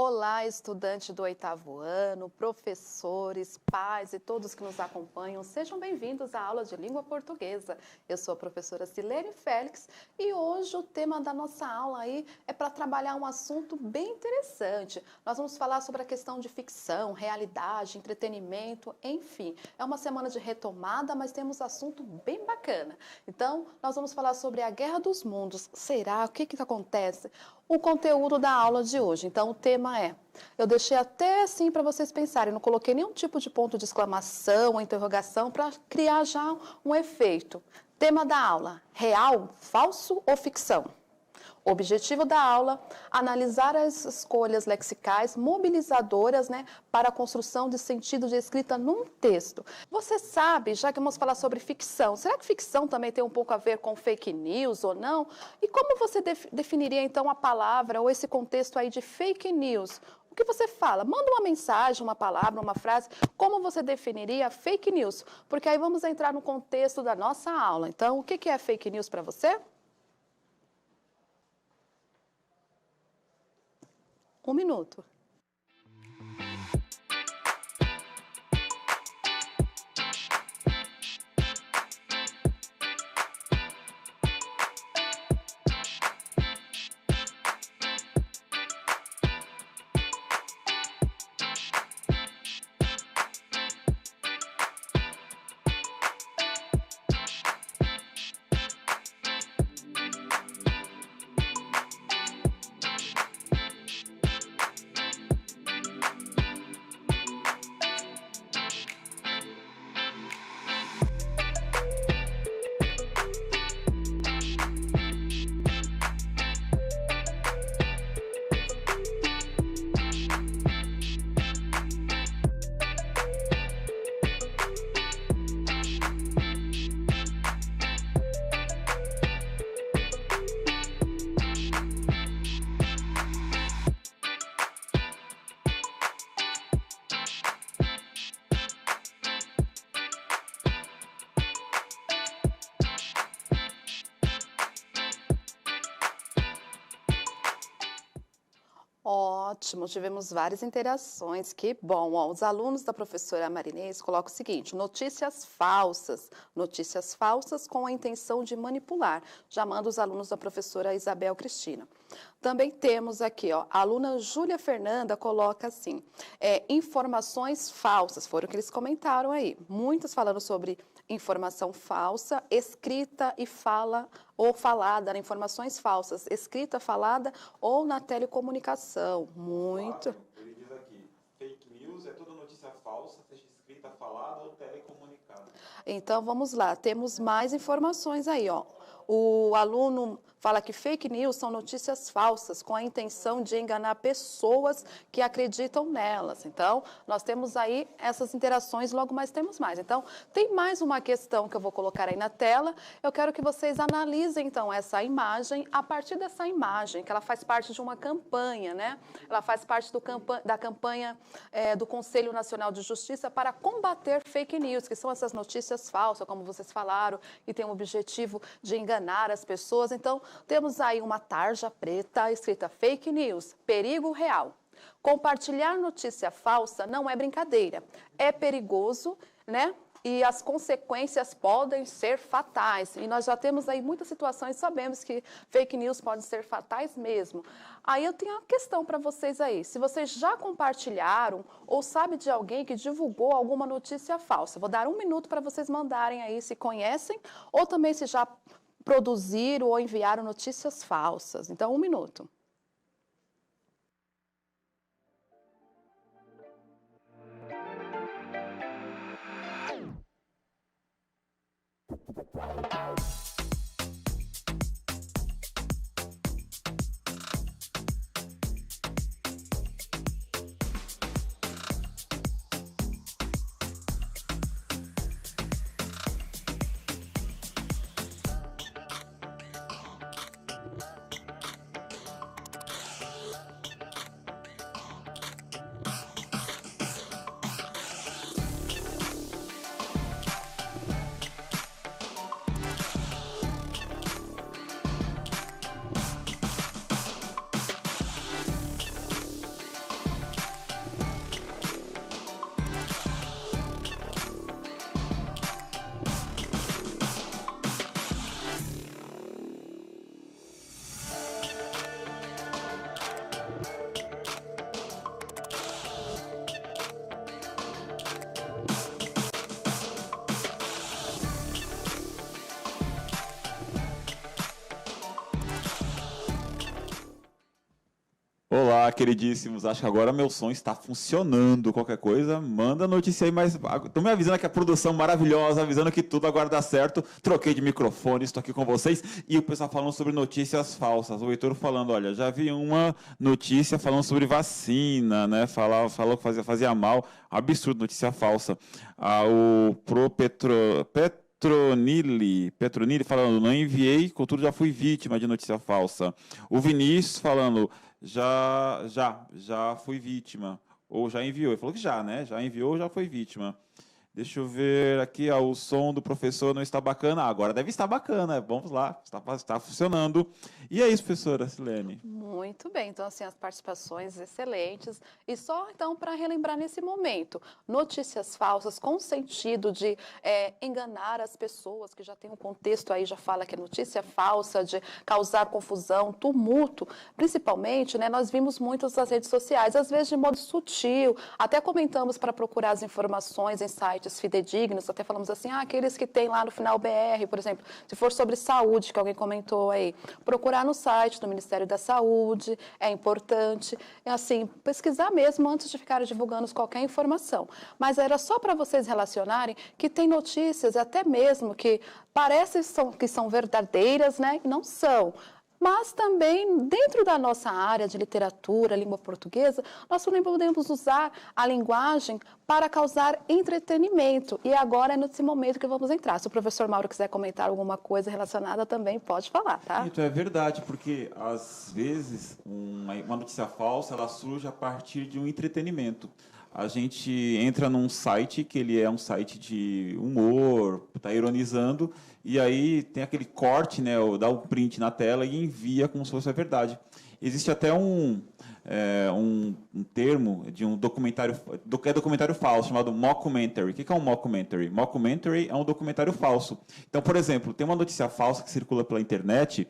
Olá, estudante do 8º ano, professores, pais e todos que nos acompanham, sejam bem-vindos à aula de língua portuguesa. Eu sou a professora Silene Félix e hoje o tema da nossa aula aí é para trabalhar um assunto bem interessante. Nós vamos falar sobre a questão de ficção, realidade, entretenimento, enfim. É uma semana de retomada, mas temos assunto bem bacana. Então, nós vamos falar sobre a Guerra dos Mundos. Será? O que acontece? O conteúdo da aula de hoje. Então, o tema é, eu deixei até assim para vocês pensarem, não coloquei nenhum tipo de ponto de exclamação ou interrogação para criar já um efeito. Tema da aula, real, falso ou ficção? O objetivo da aula, analisar as escolhas lexicais mobilizadoras, para a construção de sentido de escrita num texto. Você sabe, já que vamos falar sobre ficção, será que ficção também tem um pouco a ver com fake news ou não? E como você definiria então a palavra ou esse contexto aí de fake news? O que você fala? Manda uma mensagem, uma palavra, uma frase. Como você definiria fake news? Porque aí vamos entrar no contexto da nossa aula. Então, o que é fake news para você? 1 minuto. Ótimo, tivemos várias interações, que bom. Ó, os alunos da professora Marinês colocam o seguinte, notícias falsas com a intenção de manipular, chamando os alunos da professora Isabel Cristina. Também temos aqui, ó, a aluna Júlia Fernanda coloca assim, informações falsas, foram o que eles comentaram aí, muitas falando sobre informação falsa, escrita e fala ou falada, informações falsas, escrita, falada ou na telecomunicação, muito. Ele diz aqui, fake news é toda notícia falsa, seja escrita, falada ou telecomunicada. Então, vamos lá, temos mais informações aí, ó. O aluno fala que fake news são notícias falsas com a intenção de enganar pessoas que acreditam nelas. Então, nós temos aí essas interações, logo mais temos mais. Então, tem mais uma questão que eu vou colocar aí na tela. Eu quero que vocês analisem, então, essa imagem. A partir dessa imagem, que ela faz parte de uma campanha, Ela faz parte da campanha do Conselho Nacional de Justiça para combater fake news, que são essas notícias falsas, como vocês falaram, e tem o objetivo de enganar as pessoas. Então, temos aí uma tarja preta escrita fake news, perigo real. Compartilhar notícia falsa não é brincadeira, é perigoso, E as consequências podem ser fatais. E nós já temos aí muitas situações, sabemos que fake news podem ser fatais mesmo. Aí eu tenho uma questão para vocês aí. Se vocês já compartilharam ou sabe de alguém que divulgou alguma notícia falsa, vou dar 1 minuto para vocês mandarem aí se conhecem ou também se já produziram ou enviaram notícias falsas. Então, 1 minuto. Olá, queridíssimos. Acho que agora meu som está funcionando. Qualquer coisa, manda notícia aí, mas estão me avisando que a produção maravilhosa, avisando que tudo agora dá certo. Troquei de microfone, estou aqui com vocês. E o pessoal falando sobre notícias falsas. O Heitor falando, olha, já vi uma notícia falando sobre vacina, né? Falou que fazia mal. Absurdo, notícia falsa. O Petronili falando, não enviei, contudo já fui vítima de notícia falsa. O Vinícius falando, já fui vítima. Ou já enviou. Ele falou que já, né? Já enviou, já foi vítima. Deixa eu ver aqui, o som do professor não está bacana. Agora deve estar bacana. Vamos lá, está funcionando. E é isso, professora Silene. Muito bem, então assim, as participações excelentes. E só então para relembrar nesse momento, notícias falsas com sentido de enganar as pessoas, que já tem um contexto aí, já fala que é notícia falsa, de causar confusão, tumulto. Principalmente, né, nós vimos muitos nas redes sociais, às vezes de modo sutil, até comentamos para procurar as informações em sites fidedignos, até falamos assim, aqueles que tem lá no final BR, por exemplo, se for sobre saúde, que alguém comentou aí, procurar no site do Ministério da Saúde, é importante, assim, pesquisar mesmo antes de ficar divulgando qualquer informação. Mas era só para vocês relacionarem que tem notícias, até mesmo que parecem que são verdadeiras, né, e não são. Mas também, dentro da nossa área de literatura, língua portuguesa, nós também podemos usar a linguagem para causar entretenimento. E agora é nesse momento que vamos entrar. Se o professor Mauro quiser comentar alguma coisa relacionada também, pode falar, tá? Então é verdade, porque às vezes uma notícia falsa ela surge a partir de um entretenimento. A gente entra num site que ele é um site de humor, está ironizando, e aí tem aquele corte, né, dá o print na tela e envia como se fosse a verdade. Existe até um termo de um documentário, documentário falso, chamado mockumentary. O que é um mockumentary? Mockumentary é um documentário falso. Então, por exemplo, tem uma notícia falsa que circula pela internet,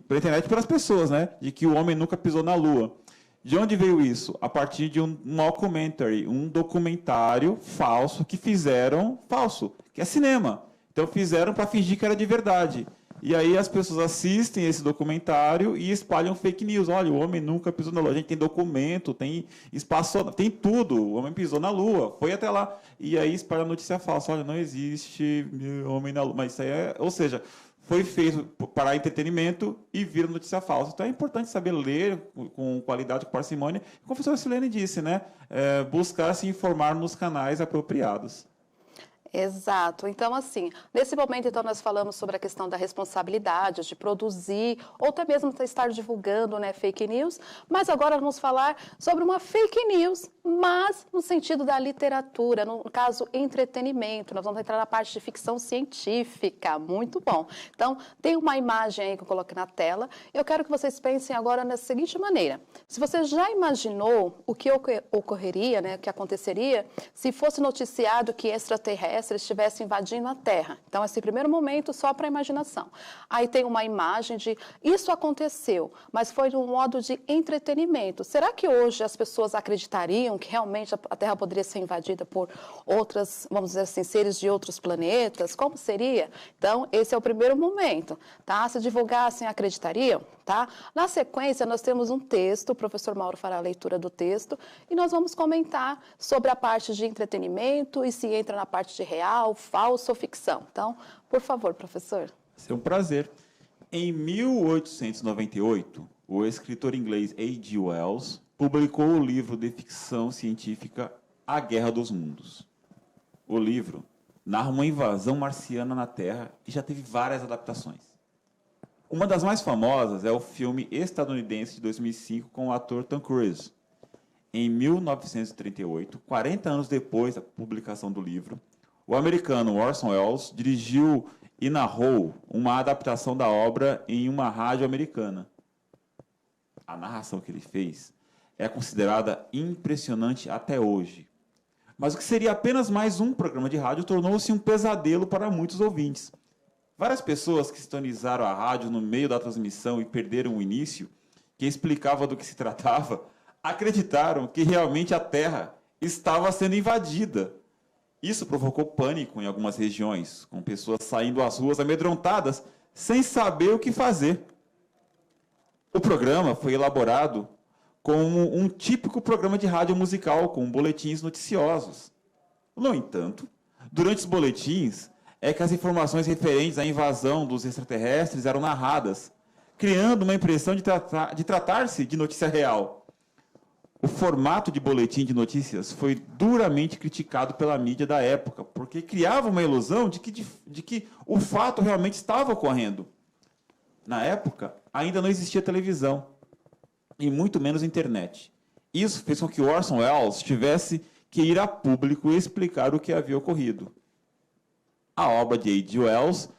pela internet e pelas pessoas, né, de que o homem nunca pisou na Lua. De onde veio isso? A partir de um mockumentary, um documentário falso que fizeram, que é cinema. Então fizeram para fingir que era de verdade. E aí as pessoas assistem esse documentário e espalham fake news. Olha, o homem nunca pisou na Lua. A gente tem documento, tem espaço, tem tudo. O homem pisou na Lua, foi até lá. E aí espalha a notícia falsa. Olha, não existe homem na Lua. Mas isso aí ou seja, foi feito para entretenimento e vira notícia falsa. Então é importante saber ler com qualidade, com parcimônia. Como a professora Silene disse, né? Buscar se informar nos canais apropriados. Exato. Então, assim, nesse momento, então, nós falamos sobre a questão da responsabilidade, de produzir, ou até mesmo estar divulgando, né, fake news, mas agora vamos falar sobre uma fake news, mas no sentido da literatura, no caso, entretenimento. Nós vamos entrar na parte de ficção científica, muito bom. Então, tem uma imagem aí que eu coloquei na tela, eu quero que vocês pensem agora da seguinte maneira. Se você já imaginou o que ocorreria, né, o que aconteceria, se fosse noticiado que extraterrestres estivessem invadindo a Terra. Então, esse primeiro momento, só para a imaginação. Aí tem uma imagem de isso aconteceu, mas foi de um modo de entretenimento. Será que hoje as pessoas acreditariam que realmente a Terra poderia ser invadida por outras, vamos dizer assim, seres de outros planetas? Como seria? Então, esse é o primeiro momento, tá? Se divulgassem, acreditariam? Tá? Na sequência, nós temos um texto, o professor Mauro fará a leitura do texto, e nós vamos comentar sobre a parte de entretenimento e se entra na parte de real, falso ou ficção. Então, por favor, professor. É um prazer. Em 1898, o escritor inglês H.G. Wells publicou o livro de ficção científica A Guerra dos Mundos. O livro narra uma invasão marciana na Terra e já teve várias adaptações. Uma das mais famosas é o filme estadunidense de 2005 com o ator Tom Cruise. Em 1938, 40 anos depois da publicação do livro, o americano Orson Welles dirigiu e narrou uma adaptação da obra em uma rádio americana. A narração que ele fez é considerada impressionante até hoje. Mas o que seria apenas mais um programa de rádio tornou-se um pesadelo para muitos ouvintes. Várias pessoas que sintonizaram a rádio no meio da transmissão e perderam o início, que explicava do que se tratava, acreditaram que realmente a Terra estava sendo invadida. Isso provocou pânico em algumas regiões, com pessoas saindo às ruas amedrontadas, sem saber o que fazer. O programa foi elaborado como um típico programa de rádio musical com boletins noticiosos. No entanto, durante os boletins, é que as informações referentes à invasão dos extraterrestres eram narradas, criando uma impressão de tratar-se de notícia real. O formato de boletim de notícias foi duramente criticado pela mídia da época, porque criava uma ilusão de que o fato realmente estava ocorrendo. Na época, ainda não existia televisão, e muito menos internet. Isso fez com que Orson Welles tivesse que ir a público e explicar o que havia ocorrido. A obra de H.G. Wells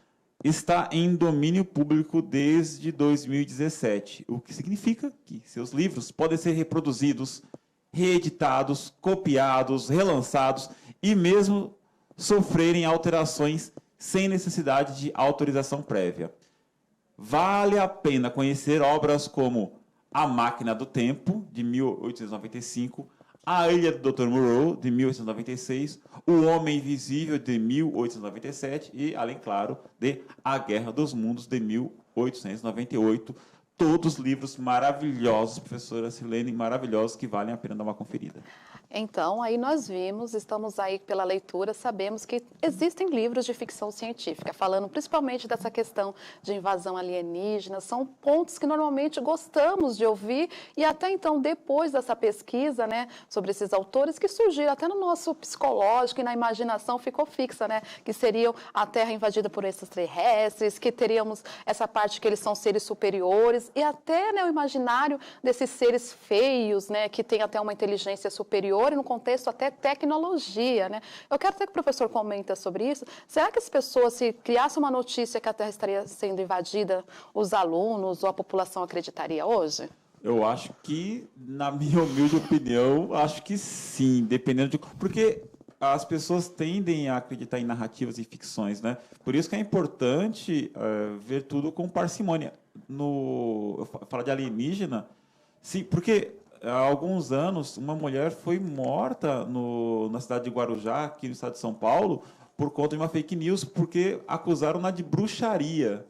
está em domínio público desde 2017, o que significa que seus livros podem ser reproduzidos, reeditados, copiados, relançados e mesmo sofrerem alterações sem necessidade de autorização prévia. Vale a pena conhecer obras como A Máquina do Tempo, de 1895, A Ilha do Dr. Moreau, de 1896, O Homem Invisível, de 1897 e, além, claro, de A Guerra dos Mundos, de 1898. Todos livros maravilhosos, professora Silene, maravilhosos, que valem a pena dar uma conferida. Então, aí nós vimos, estamos aí pela leitura, sabemos que existem livros de ficção científica, falando principalmente dessa questão de invasão alienígena, são pontos que normalmente gostamos de ouvir, e até então, depois dessa pesquisa, né, sobre esses autores, que surgiram até no nosso psicológico e na imaginação ficou fixa, né, que seriam a Terra invadida por extraterrestres, que teríamos essa parte que eles são seres superiores, e até, né, o imaginário desses seres feios, né, que tem até uma inteligência superior, e no contexto até tecnologia, né? Eu quero até que o professor comenta sobre isso. Será que as pessoas, se criasse uma notícia que a Terra estaria sendo invadida, os alunos ou a população acreditaria hoje? Eu acho que, na minha humilde opinião, acho que sim, dependendo de... Porque as pessoas tendem a acreditar em narrativas e ficções, né? Por isso que é importante ver tudo com parcimônia. Eu falo de alienígena, sim, porque... Há alguns anos, uma mulher foi morta na cidade de Guarujá, aqui no estado de São Paulo, por conta de uma fake news, porque acusaram-na de bruxaria.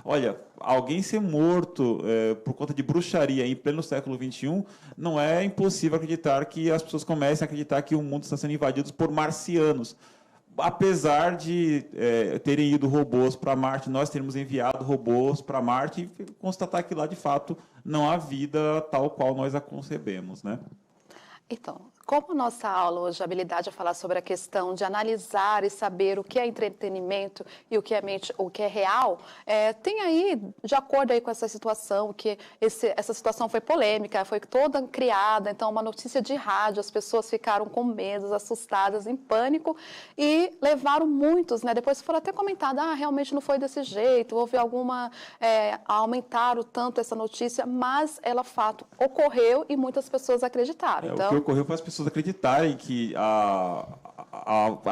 Olha, alguém ser morto por conta de bruxaria em pleno século XXI, não é impossível acreditar que as pessoas comecem a acreditar que o mundo está sendo invadido por marcianos. Apesar de terem ido robôs para Marte, nós termos enviado robôs para Marte e constatar que lá, de fato, não há vida tal qual nós a concebemos, né? Então, como a nossa aula hoje, a habilidade é falar sobre a questão de analisar e saber o que é entretenimento e o que é real, tem aí, de acordo aí com essa situação, que essa situação foi polêmica, foi toda criada, então uma notícia de rádio, as pessoas ficaram com medo, assustadas, em pânico, e levaram muitos, né? Depois foram até comentado, realmente não foi desse jeito, houve alguma, aumentaram tanto essa notícia, mas ela, fato, ocorreu e muitas pessoas acreditaram. Então, o que ocorreu foi as pessoas acreditarem que a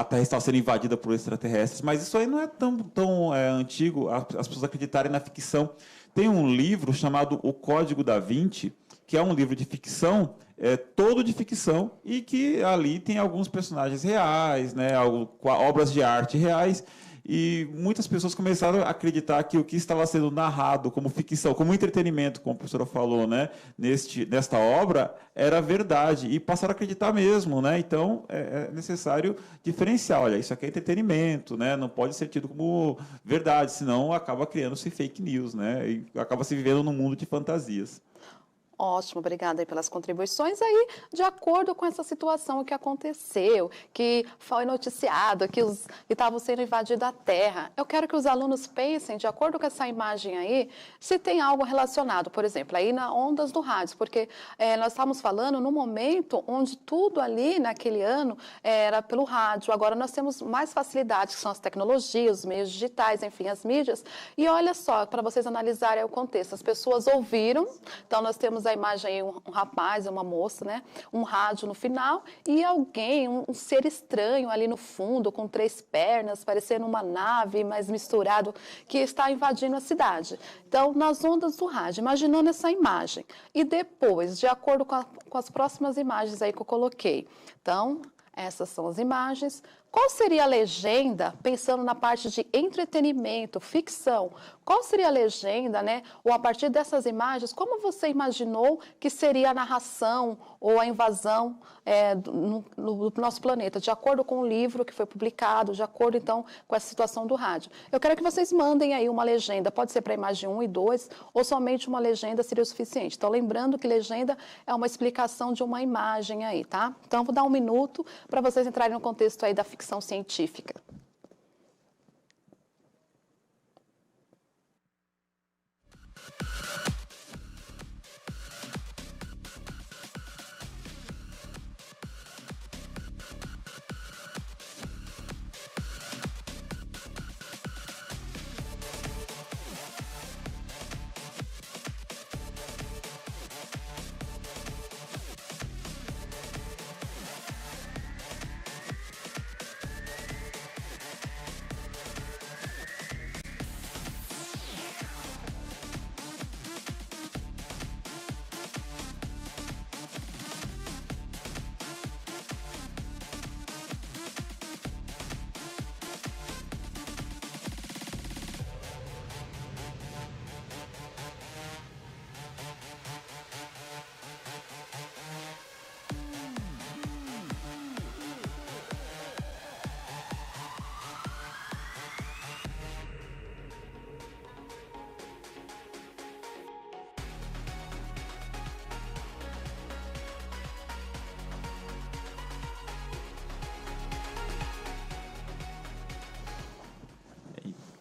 Terra estava sendo invadida por extraterrestres, mas isso aí não é tão antigo, as pessoas acreditarem na ficção. Tem um livro chamado O Código da Vinci, que é um livro de ficção, todo de ficção, e que ali tem alguns personagens reais, né, obras de arte reais, e muitas pessoas começaram a acreditar que o que estava sendo narrado como ficção, como entretenimento, como a professora falou, né, nesta obra, era verdade, e passaram a acreditar mesmo, né? Então, é necessário diferenciar. Olha, isso aqui é entretenimento, né? Não pode ser tido como verdade, senão acaba criando-se fake news, né? E acaba se vivendo num mundo de fantasias. Ótimo, obrigada aí pelas contribuições. Aí, de acordo com essa situação que aconteceu, que foi noticiado, que estavam sendo invadida a Terra, eu quero que os alunos pensem, de acordo com essa imagem aí, se tem algo relacionado, por exemplo, aí na ondas do rádio, porque nós estávamos falando no momento onde tudo ali, naquele ano, era pelo rádio. Agora nós temos mais facilidades, que são as tecnologias, os meios digitais, enfim, as mídias. E olha só, para vocês analisarem o contexto, as pessoas ouviram, então nós temos a imagem aí, um rapaz, uma moça, né? Um rádio no final e alguém, um ser estranho ali no fundo, com 3 pernas, parecendo uma nave, mas misturado, que está invadindo a cidade. Então, nas ondas do rádio, imaginando essa imagem. E depois, de acordo com as próximas imagens aí que eu coloquei. Então, essas são as imagens. Qual seria a legenda, pensando na parte de entretenimento, ficção? Qual seria a legenda, né? Ou a partir dessas imagens, como você imaginou que seria a narração ou a invasão no nosso planeta, de acordo com o livro que foi publicado, de acordo, então, com essa situação do rádio? Eu quero que vocês mandem aí uma legenda, pode ser para a imagem 1 e 2, ou somente uma legenda seria o suficiente. Então, lembrando que legenda é uma explicação de uma imagem aí, tá? Então, vou dar um minuto para vocês entrarem no contexto aí da ficção científica.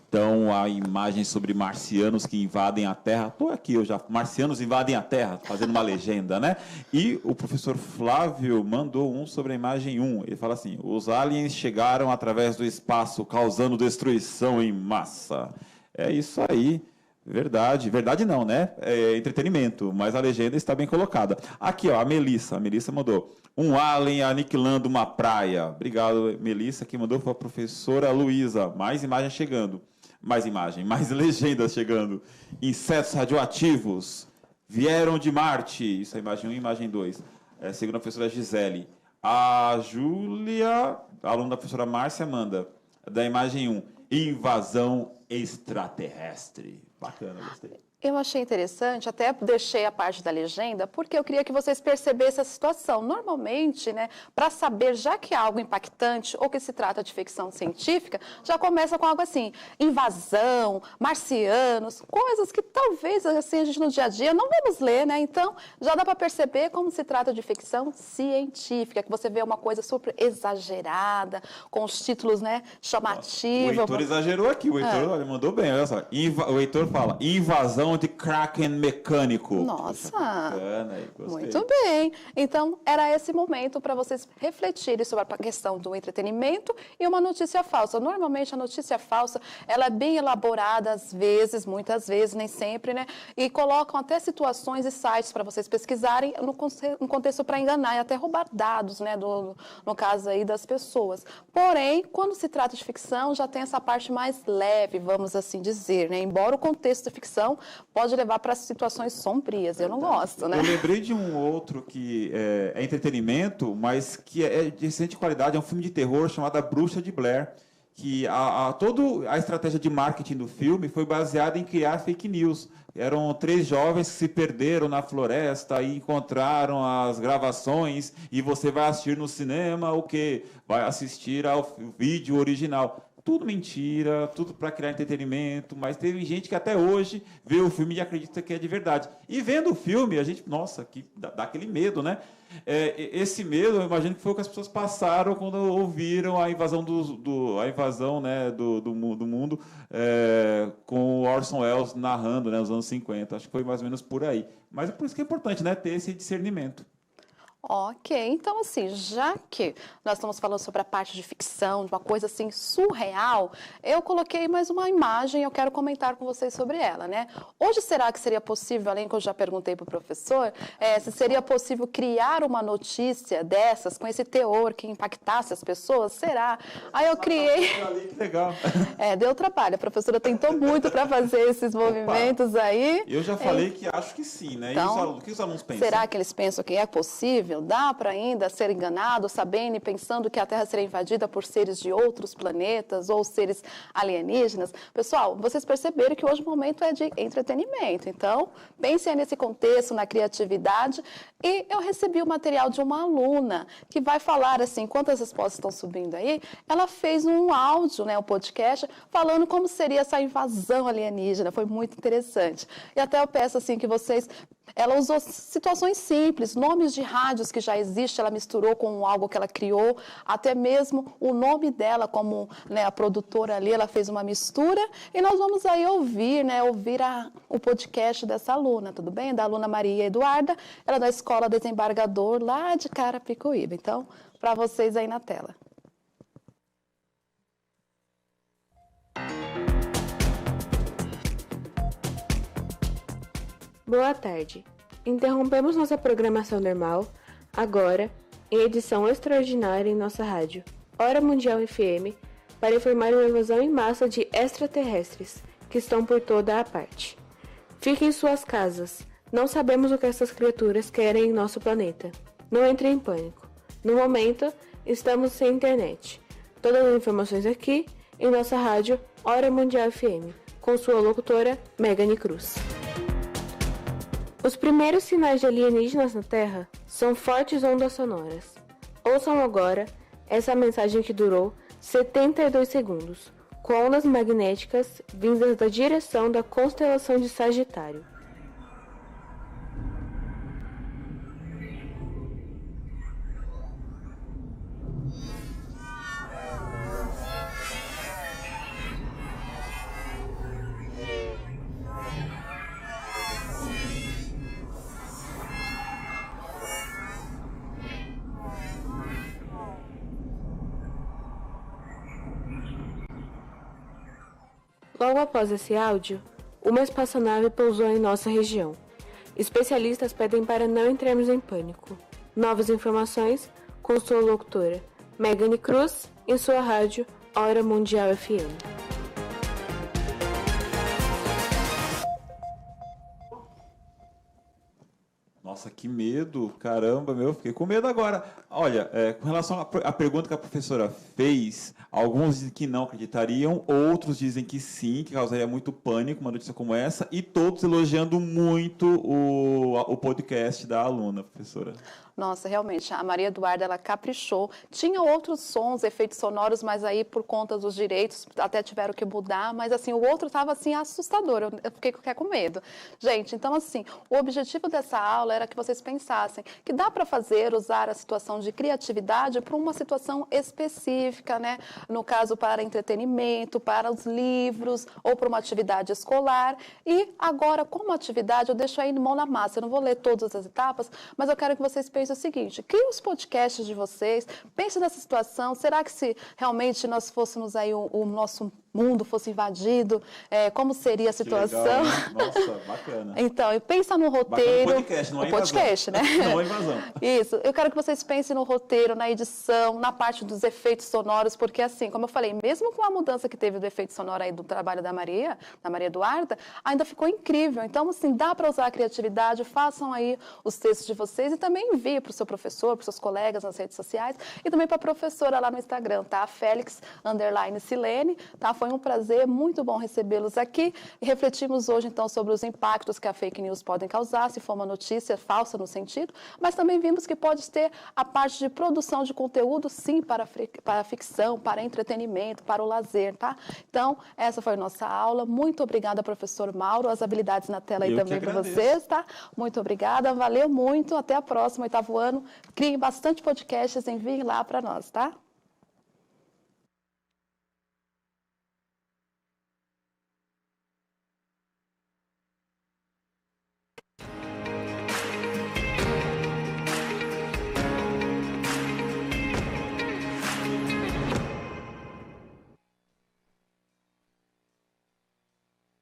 Então, a imagem sobre marcianos que invadem a Terra. Estou aqui, eu já. Marcianos invadem a Terra, fazendo uma legenda, né? E o professor Flávio mandou um sobre a imagem 1. Ele fala assim: os aliens chegaram através do espaço, causando destruição em massa. É isso aí. Verdade. Verdade não, né? É entretenimento, mas a legenda está bem colocada. Aqui, ó, a Melissa. A Melissa mandou: um alien aniquilando uma praia. Obrigado, Melissa, que mandou para a professora Luísa. Mais imagens chegando. Mais imagem, mais legendas chegando. Insetos radioativos vieram de Marte. Isso é imagem 1 e imagem 2. Segundo a professora Gisele. A Júlia, aluna da professora Márcia, manda da imagem 1. Invasão extraterrestre. Bacana, gostei. Eu achei interessante, até deixei a parte da legenda, porque eu queria que vocês percebessem a situação. Normalmente, né, para saber, já que é algo impactante ou que se trata de ficção científica, já começa com algo assim, invasão, marcianos, coisas que talvez assim, a gente no dia a dia não vamos ler, né? Então, já dá para perceber como se trata de ficção científica, que você vê uma coisa super exagerada, com os títulos, né, chamativos. O Heitor exagerou aqui, o Heitor olha, mandou bem, olha só. O Heitor fala, invasão de Kraken mecânico. Nossa, bacana, muito bem. Então, era esse momento para vocês refletirem sobre a questão do entretenimento e uma notícia falsa. Normalmente, a notícia falsa, ela é bem elaborada, às vezes, muitas vezes, nem sempre, né? E colocam até situações e sites para vocês pesquisarem no contexto para enganar e até roubar dados, né? No caso aí das pessoas. Porém, quando se trata de ficção, já tem essa parte mais leve, vamos assim dizer, né? Embora o contexto da ficção pode levar para situações sombrias. Eu não gosto, né? Eu lembrei de um outro que é entretenimento, mas que é de excelente qualidade. É um filme de terror chamado A Bruxa de Blair, que toda a estratégia de marketing do filme foi baseada em criar fake news. Eram 3 jovens que se perderam na floresta e encontraram as gravações, e você vai assistir no cinema o quê? Vai assistir ao vídeo original. Tudo mentira, tudo para criar entretenimento, mas teve gente que até hoje vê o filme e acredita que é de verdade. E vendo o filme, a gente, nossa, que dá aquele medo, né? Esse medo, eu imagino que foi o que as pessoas passaram quando ouviram a invasão do mundo com o Orson Welles narrando, né, nos anos 50. Acho que foi mais ou menos por aí. Mas é por isso que é importante, né, ter esse discernimento. Ok, então assim, já que nós estamos falando sobre a parte de ficção, de uma coisa assim surreal, eu coloquei mais uma imagem e eu quero comentar com vocês sobre ela, né? Hoje será que seria possível, além que eu já perguntei para o professor, se seria possível criar uma notícia dessas, com esse teor que impactasse as pessoas? Será? Aí eu criei... Que legal. Deu trabalho, a professora tentou muito para fazer esses movimentos aí. Eu já falei que acho que sim, né? Então, o que os alunos pensam? Será que eles pensam que é possível? possível? Dá para ainda ser enganado, sabendo e pensando que a Terra será invadida por seres de outros planetas ou seres alienígenas? Pessoal, vocês perceberam que hoje o momento é de entretenimento. Então, pensem nesse contexto, na criatividade. E eu recebi o material de uma aluna que vai falar assim, enquanto as respostas estão subindo aí, ela fez um áudio, né, um podcast, falando como seria essa invasão alienígena. Foi muito interessante. E até eu peço assim que vocês... Ela usou situações simples, nomes de rádios que já existem, ela misturou com algo que ela criou, até mesmo o nome dela como, né, a produtora ali, ela fez uma mistura, e nós vamos aí ouvir, né, o podcast dessa aluna, tudo bem? Da aluna Maria Eduarda, ela é da Escola Desembargador, lá de Carapicuíba. Então, para vocês aí na tela. Boa tarde. Interrompemos nossa programação normal, agora, em edição extraordinária em nossa rádio, Hora Mundial FM, para informar uma invasão em massa de extraterrestres, que estão por toda a parte. Fiquem em suas casas. Não sabemos o que essas criaturas querem em nosso planeta. Não entre em pânico. No momento, estamos sem internet. Todas as informações aqui, em nossa rádio, Hora Mundial FM, com sua locutora, Megane Cruz. Os primeiros sinais de alienígenas na Terra são fortes ondas sonoras. Ouçam agora essa mensagem que durou 72 segundos, com ondas magnéticas vindas da direção da constelação de Sagitário. Logo após esse áudio, uma espaçonave pousou em nossa região. Especialistas pedem para não entrarmos em pânico. Novas informações com sua locutora, Megane Cruz, em sua rádio Hora Mundial FM. Nossa, que medo! Caramba, meu, fiquei com medo agora. Olha, com relação à pergunta que a professora fez, alguns dizem que não acreditariam, outros dizem que sim, que causaria muito pânico uma notícia como essa, e todos elogiando muito o podcast da aluna, professora. Nossa, realmente, a Maria Eduarda, ela caprichou. Tinha outros sons, efeitos sonoros, mas aí, por conta dos direitos, até tiveram que mudar. Mas, assim, o outro estava, assim, assustador. Eu fiquei com medo. Gente, então, assim, o objetivo dessa aula era que vocês pensassem que dá para usar a situação de criatividade para uma situação específica, né? No caso, para entretenimento, para os livros ou para uma atividade escolar. E agora, como atividade, eu deixo aí de mão na massa. Eu não vou ler todas as etapas, mas eu quero que vocês pensem o seguinte: crie os podcasts de vocês, pense nessa situação. Será que se realmente nós fôssemos aí o nosso mundo fosse invadido, como seria a situação? Que legal, hein? Nossa, bacana. Então, pensa no roteiro. Bacana, podcast, não é o podcast, né? Não é invasão. Isso. Eu quero que vocês pensem no roteiro, na edição, na parte dos efeitos sonoros, porque assim, como eu falei, mesmo com a mudança que teve do efeito sonoro aí do trabalho da Maria Eduarda, ainda ficou incrível. Então, assim, dá para usar a criatividade, façam aí os textos de vocês e também envie para o seu professor, para os seus colegas nas redes sociais e também para a professora lá no Instagram, tá? Félix_Silene, tá? Foi um prazer, muito bom recebê-los aqui. E refletimos hoje, então, sobre os impactos que a fake news podem causar, se for uma notícia falsa no sentido, mas também vimos que pode ter a parte de produção de conteúdo, sim, para a ficção, para entretenimento, para o lazer, tá? Então, essa foi a nossa aula. Muito obrigada, professor Mauro. As habilidades na tela aí também para vocês, tá? Muito obrigada, valeu muito. Até a próxima, 8º ano. Criem bastante podcasts, enviem lá para nós, tá?